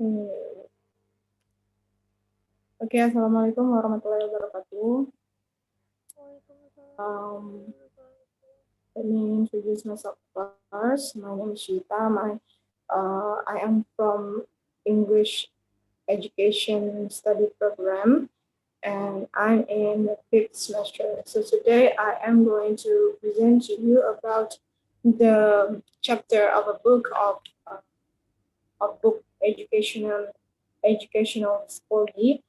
Hmm. Oke, Assalamualaikum warahmatullahi wabarakatuh. Um, Let me introduce myself first. My name is Yuwita. I am from English Education Study Program, and I'm in the 5th semester. So today I am going to present to you about the chapter of a book of book educational psychology.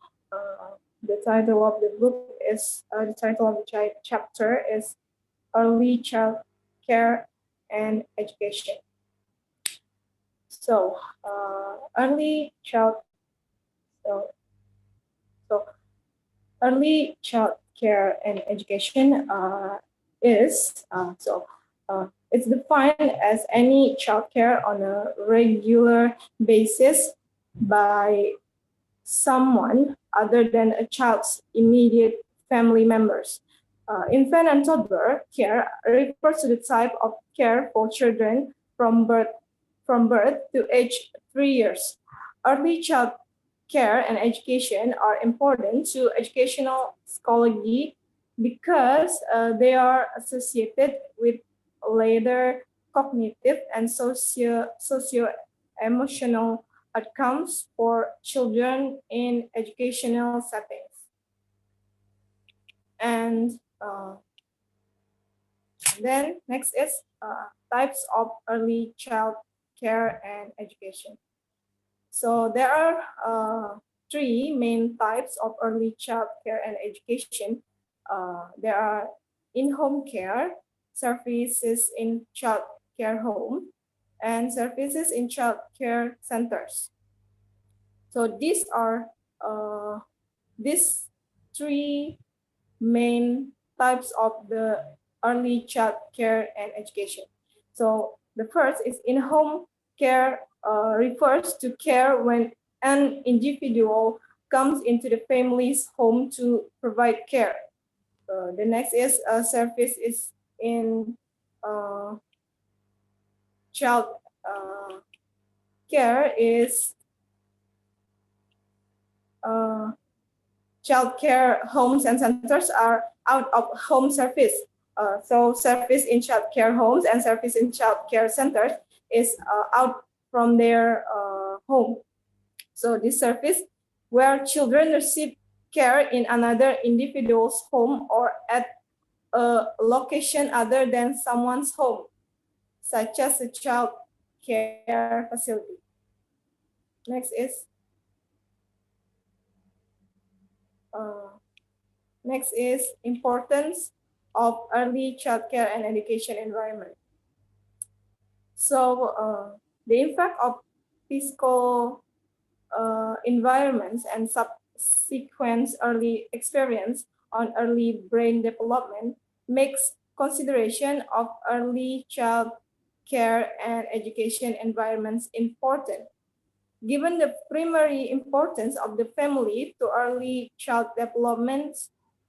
The title of the book is the title of the chapter is Early Child Care and Education. So early child so, so early child care and education is it's defined as any child care on a regular basis by someone other than a child's immediate family members. Infant and toddler care refers to the type of care for children from birth to age 3 years. Early child care and education are important to educational psychology because they are associated with later cognitive and socio-emotional outcomes for children in educational settings. And then next is types of early child care and education. So there are three main types of early child care and education. There are in-home care, services in child care home, and services in child care centers. So these three main types of the early child care and education. So the first is in-home care refers to care when an individual comes into the family's home to provide care. The next is service is in child care is child care homes and centers are out of home service. So service in child care homes and service in child care centers is out from their home. So this service where children receive care in another individual's home or at a location other than someone's home, such as a child care facility. Next is uh, Next is importance of early childcare and education environment. So the impact of physical environments and subsequent early experience on early brain development makes consideration of early child care and education environments important. Given the primary importance of the family to early child development,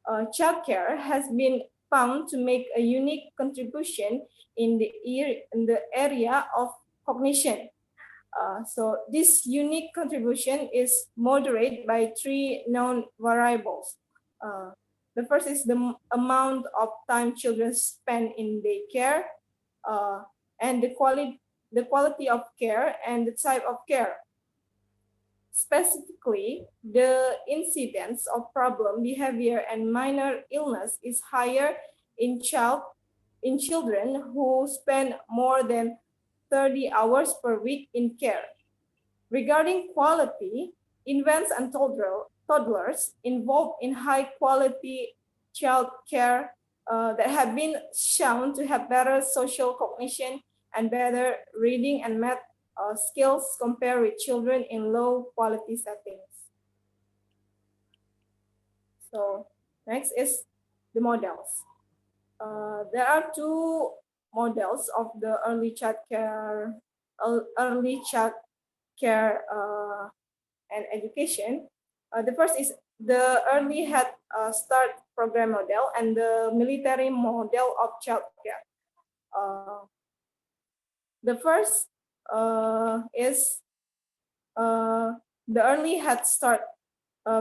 childcare has been found to make a unique contribution in the area of cognition. So this unique contribution is moderated by three known variables. The first is the amount of time children spend in daycare, and the quality of care and the type of care. Specifically, the incidence of problem behavior and minor illness is higher in children who spend more than 30 hours per week in care. Regarding quality, infants and toddlers involved in high quality child care that have been shown to have better social cognition and better reading and math skills compared with children in low quality settings. So next is the models. There are two models of the early child care and education. The first is the early head start program model and the military model of child care. The first is the Early Head Start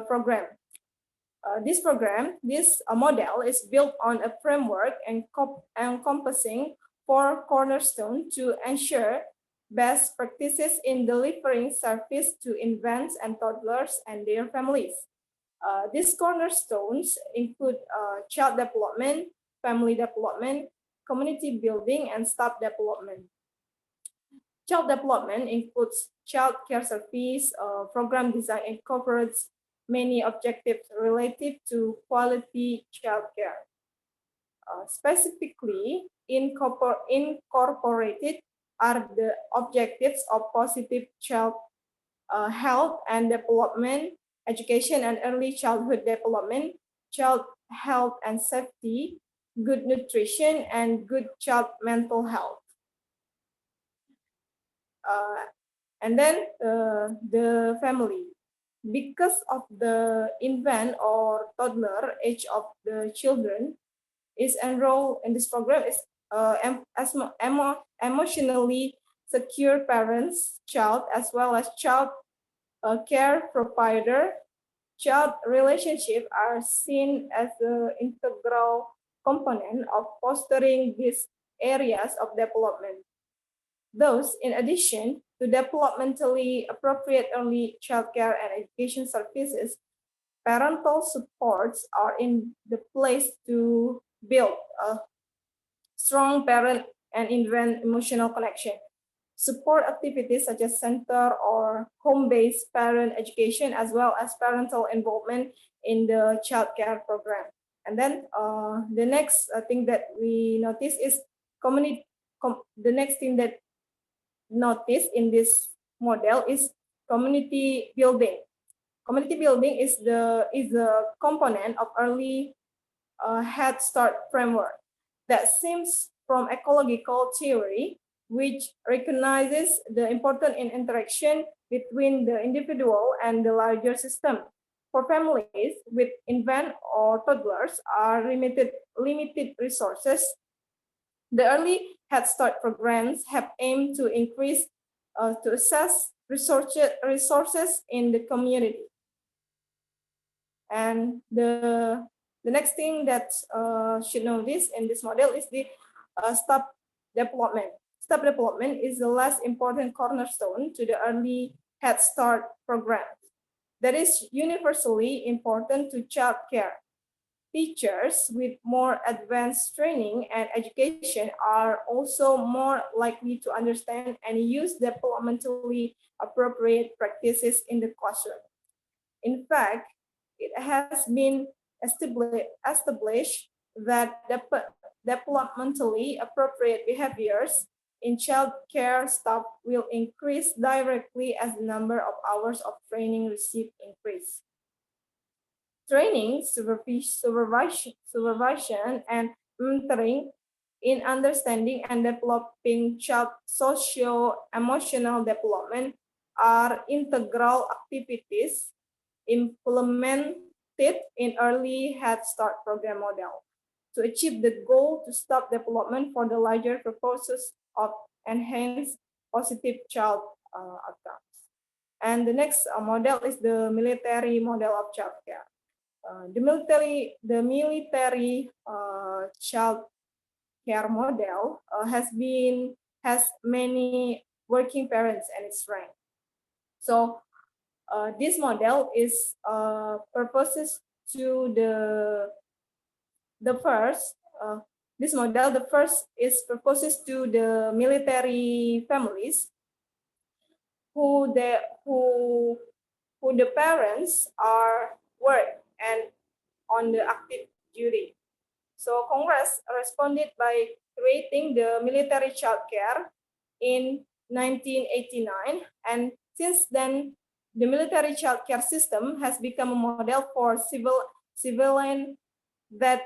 program. This model is built on a framework encompassing four cornerstones to ensure best practices in delivering service to infants and toddlers and their families. These cornerstones include child development, family development, community building, and staff development. Child development includes child care service, program design incorporates many objectives related to quality child care. Specifically, incorporated are the objectives of positive child health and development, education and early childhood development, child health and safety, good nutrition, and good child mental health. And then the family. Because of the infant or toddler age of the children is enrolled in this program is emotionally secure parents, child, as well as child care provider, child relationship are seen as an integral component of fostering these areas of development. Thus, in addition to developmentally appropriate early childcare and education services, parental supports are in the place to build a strong parent and infant emotional connection. Support activities such as center or home-based parent education, as well as parental involvement in the child care program. And then the next thing that we notice is the next thing that notice in this model is community building. Community building is a component of early Head Start framework that stems from ecological theory, which recognizes the importance in interaction between the individual and the larger system. For families with infant or toddlers are limited resources, the early Head Start programs have aimed to increase to assess resources in the community. And the next thing that should know this in this model is the staff development. Staff development is the last important cornerstone to the early Head Start program that is universally important to child care. Teachers with more advanced training and education are also more likely to understand and use developmentally appropriate practices in the classroom. In fact, it has been established that developmentally appropriate behaviors in child care staff will increase directly as the number of hours of training received increase. Training, supervision, and mentoring in understanding and developing child socio-emotional development are integral activities implemented in early Head Start program model to achieve the goal to stop development for the larger purposes of enhanced positive child outcomes. And the next model is the military model of child care. The military child care model has many working parents and its strength. So this model is purposes to the first. This model, the first is proposes to the military families who the parents are work and on the active duty. So Congress responded by creating the military child care in 1989, and since then, the military child care system has become a model for civilian that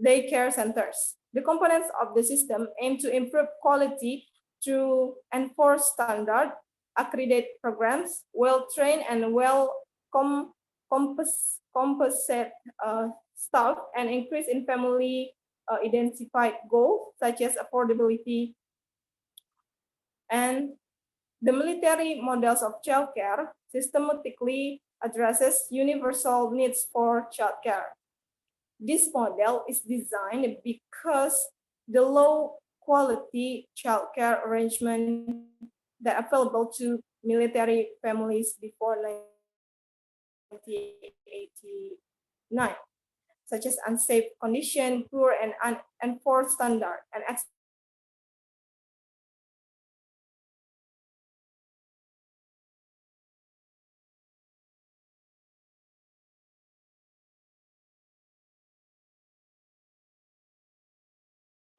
daycare centers. The components of the system aim to improve quality through enforced standard, accredited programs, well-trained and composite staff, and increase in family identified goals such as affordability and The military models of childcare systematically addresses universal needs for childcare. This model is designed because the low quality childcare arrangement that available to military families before 1989, such as unsafe condition, poor and unenforced standard, and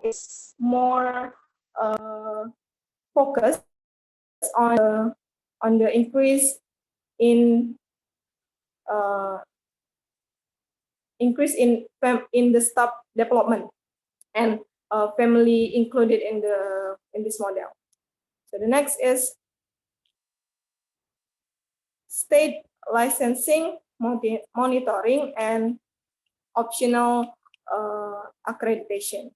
is more focused on the increase in uh, in the staff development and family included in this model. So the next is state licensing, monitoring, and optional accreditation.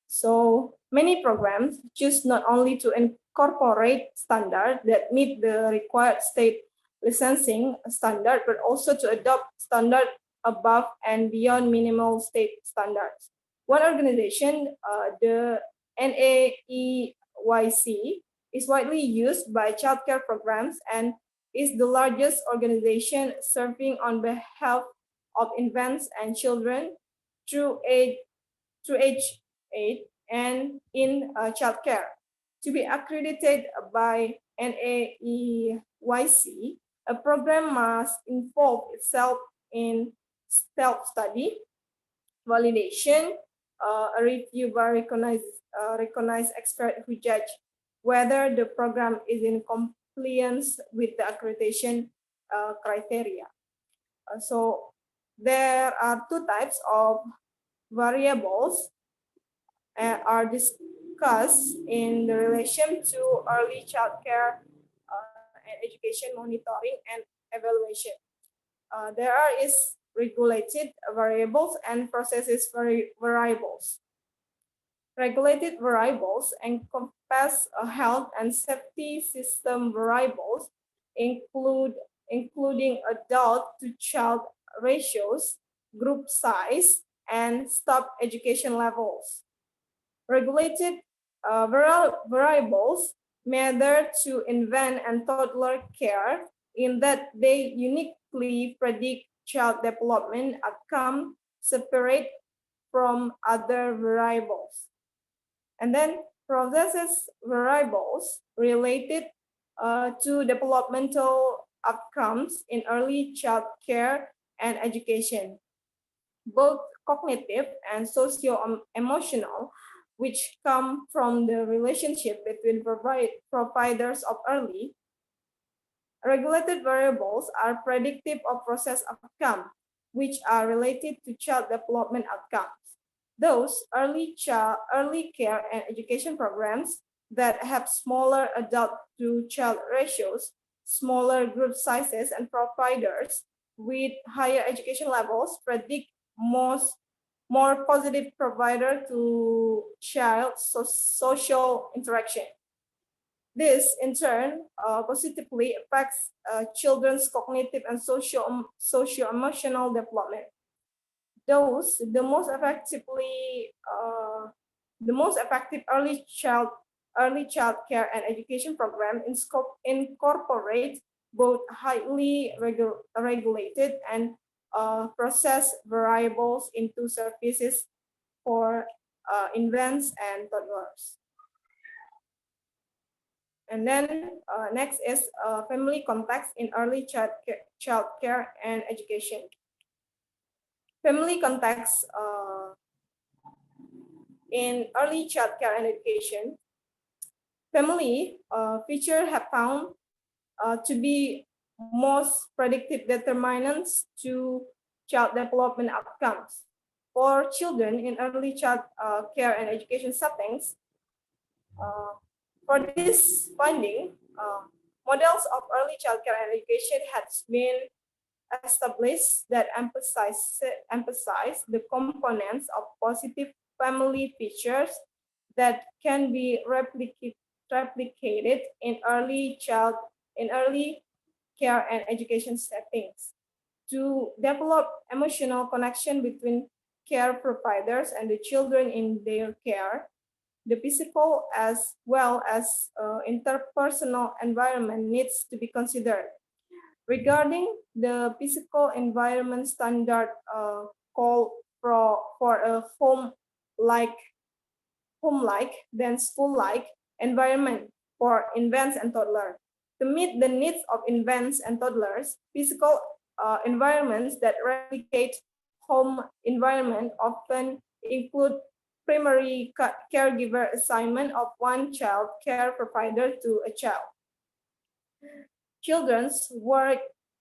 So many programs choose not only to incorporate standards that meet the required state licensing standard, but also to adopt standards above and beyond minimal state standards. One organization, the NAEYC, is widely used by childcare programs and is the largest organization serving on behalf of infants and children through age 8 and in childcare. To be accredited by NAEYC, a program must involve itself in self-study, validation, a review by recognized expert who judge whether the program is in compliance with the accreditation criteria. So there are two types of variables are discussed in the relation to early childcare and education monitoring and evaluation. There is regulated variables and processes variables. Regulated variables encompass health and safety system variables, including adult to child ratios, group size, and staff education levels. Regulated variables matter to infant and toddler care in that they uniquely predict child development outcome separate from other variables. And then processes variables related to developmental outcomes in early child care and education, both cognitive and socio-emotional, which come from the relationship between providers of early. Regulated variables are predictive of process outcome, which are related to child development outcomes. Those early care and education programs that have smaller adult to child ratios, smaller group sizes, and providers with higher education levels predict more positive provider to child social interaction. This, in turn, positively affects children's cognitive and socio-emotional development. Those the most effective early child care and education program incorporate both highly regulated and process variables into services for infants and toddlers. And then next is family context in early child care and education. Family context in early child care and education. Family feature have found to be most predictive determinants to child development outcomes. For children in early child care and education settings, for this finding, models of early child care and education has been established that emphasize the components of positive family features that can be replicated in early care and education settings. To develop emotional connection between care providers and the children in their care, the physical as well as interpersonal environment needs to be considered. Regarding the physical environment standard call for a home-like, then school-like environment for infants and toddlers. To meet the needs of infants and toddlers, physical environments that replicate home environment often include primary caregiver assignment of one child care provider to a child. Children's work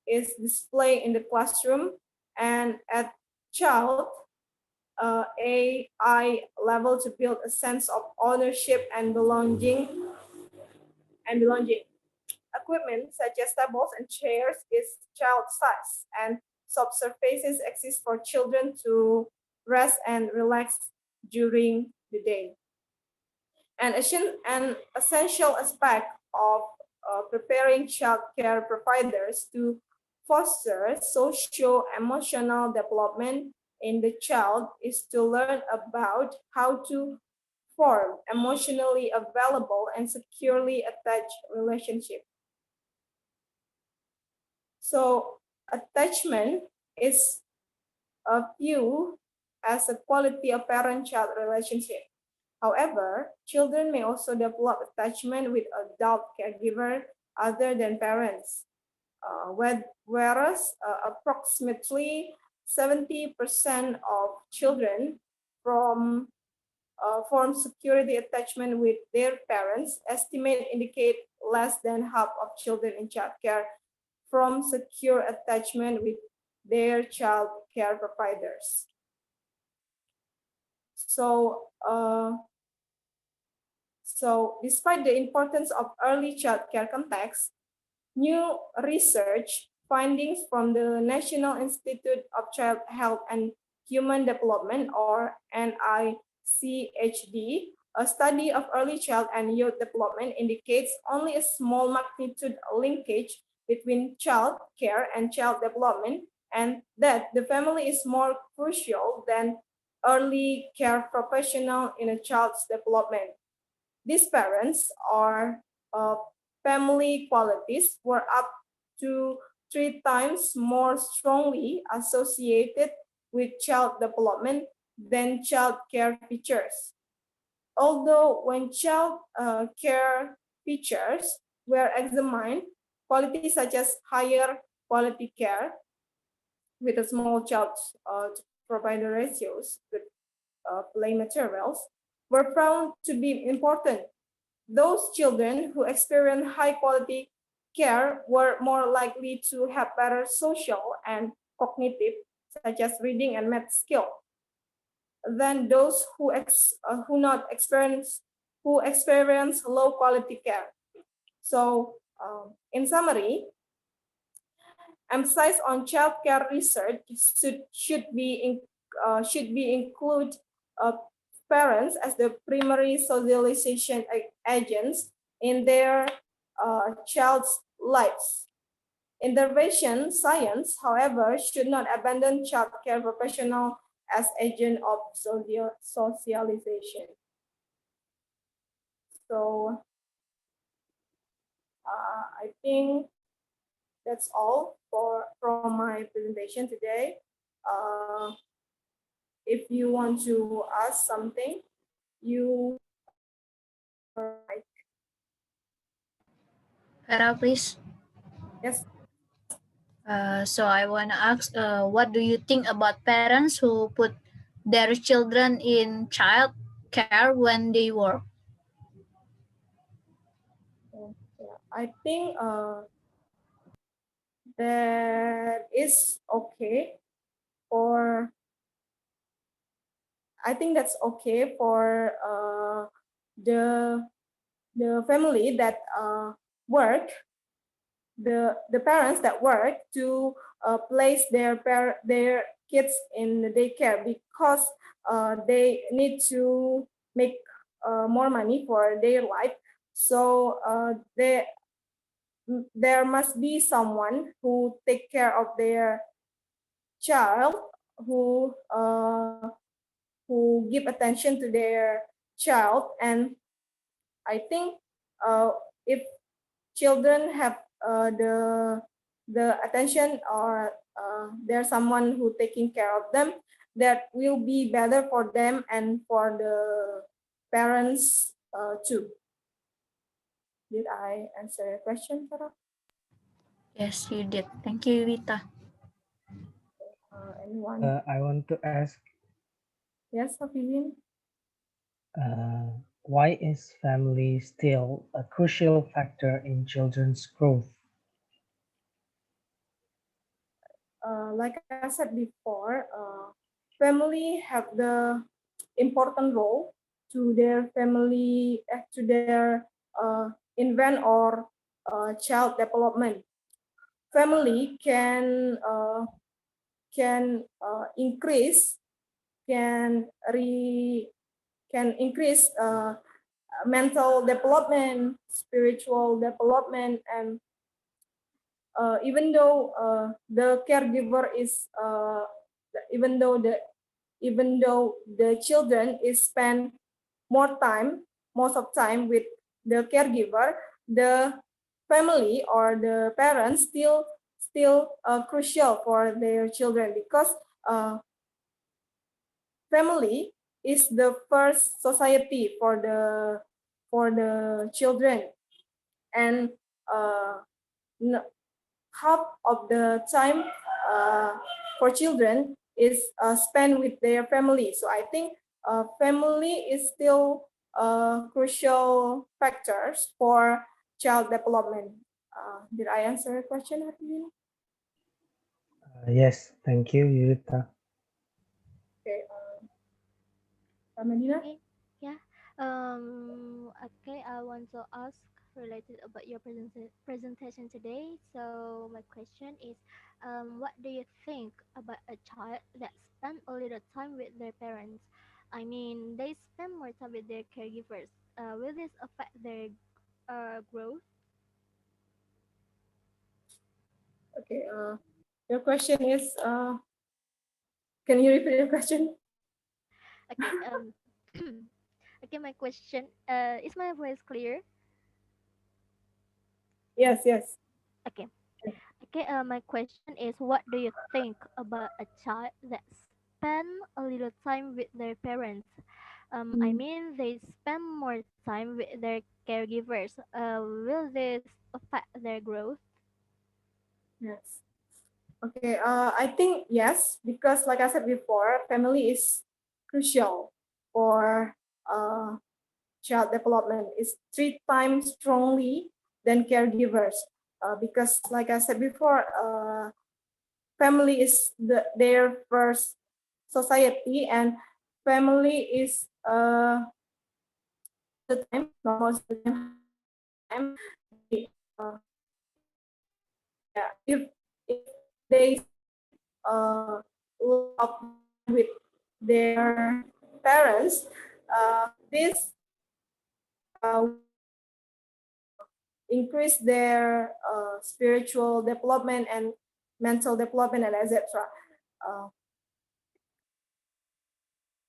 is displayed in the classroom and at child AI level to build a sense of ownership and belonging. Equipment such as tables and chairs is child size, and soft surfaces exist for children to rest and relax during the day. An essential aspect of preparing child care providers to foster socio-emotional development in the child is to learn about how to form emotionally available and securely attached relationships. So attachment is viewed as a quality of parent-child relationship. However, children may also develop attachment with adult caregiver other than parents, whereas approximately 70% of children form security attachment with their parents. Estimate indicate less than half of children in child care from secure attachment with their child care providers. So despite the importance of early child care context, new research findings from the National Institute of Child Health and Human Development, or NICHD, a study of early child and youth development indicates only a small magnitude linkage between child care and child development, and that the family is more crucial than early care professional in a child's development. These parents or family qualities were up to 3 times more strongly associated with child development than child care features. Although when child care features were examined, qualities such as higher quality care with a small child provider ratios, with play materials, were found to be important. Those children who experience high quality care were more likely to have better social and cognitive, such as reading and math skill, than those who experience low quality care. So, in summary, emphasis on child care research should be include uh, parents as the primary socialization agents in their child's lives. Intervention science, however, should not abandon child care professional as agent of socialization. So I think that's all from my presentation today. If you want to ask something, you like Farah, please. yes. So I want to ask, what do you think about parents who put their children in child care when they work? Yeah, I think that is okay for. I think that's okay for the the family that work, the parents that work to place their kids in the daycare because they need to make more money for their life. So there must be someone who take care of their child, who who give attention to their child. And I think if children have the attention, or there's someone who taking care of them, that will be better for them and for the parents too. Did I answer your question, Farah? Yes, you did. Thank you, Yuwita. Anyone? I want to ask, Yes, Hafizin? why is family still a crucial factor in children's growth? Like I said before, family have the important role to their family, to their infant or child development. Family can increase, can re can increase mental development, spiritual development, and even though the caregiver is even though the even though the children is spend more time, most of time with the caregiver, the family or the parents still crucial for their children, because family is the first society for the children. And uh, half of the time uh, for children is spent with their family. So I think family is still crucial factors for child development. Did I answer your question, Harvin? Yes, thank you, Yuwita. Okay, Medina? Okay, yeah. Okay, I want to ask related about your presentation today. So my question is, what do you think about a child that spend a little time with their parents? I mean, they spend more time with their caregivers. Will this affect their growth? Okay, your question is, can you repeat your question? Okay. Okay. My question. Is my voice clear? Yes, yes. Okay. Okay, my question is, what do you think about a child that spend a little time with their parents? I Mm, mean, they spend more time with their caregivers. Will this affect their growth? yes. Okay, I think yes, because like I said before, family is crucial for child development. It's 3 times strongly than caregivers, because like I said before, family is their first society, and family is most of the time, not most of the time, half of the time, they, yeah, if they spend a lot of time with their parents, this will increase their spiritual development and mental development, and etc. Uh,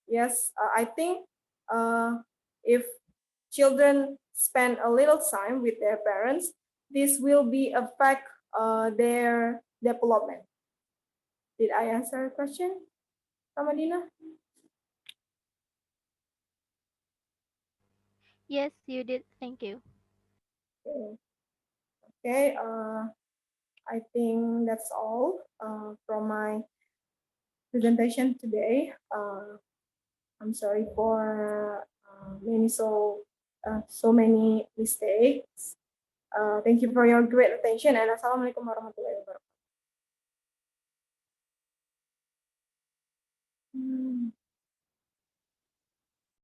yes, I think if children spend a little time with their parents, this will be affect their development. Did I answer your question, Kamadina? Yes, you did. Thank you. Okay. Okay. I think that's all from my presentation today. I'm sorry for so many mistakes. Thank you for your great attention, and assalamualaikum warahmatullahi wabarakatuh.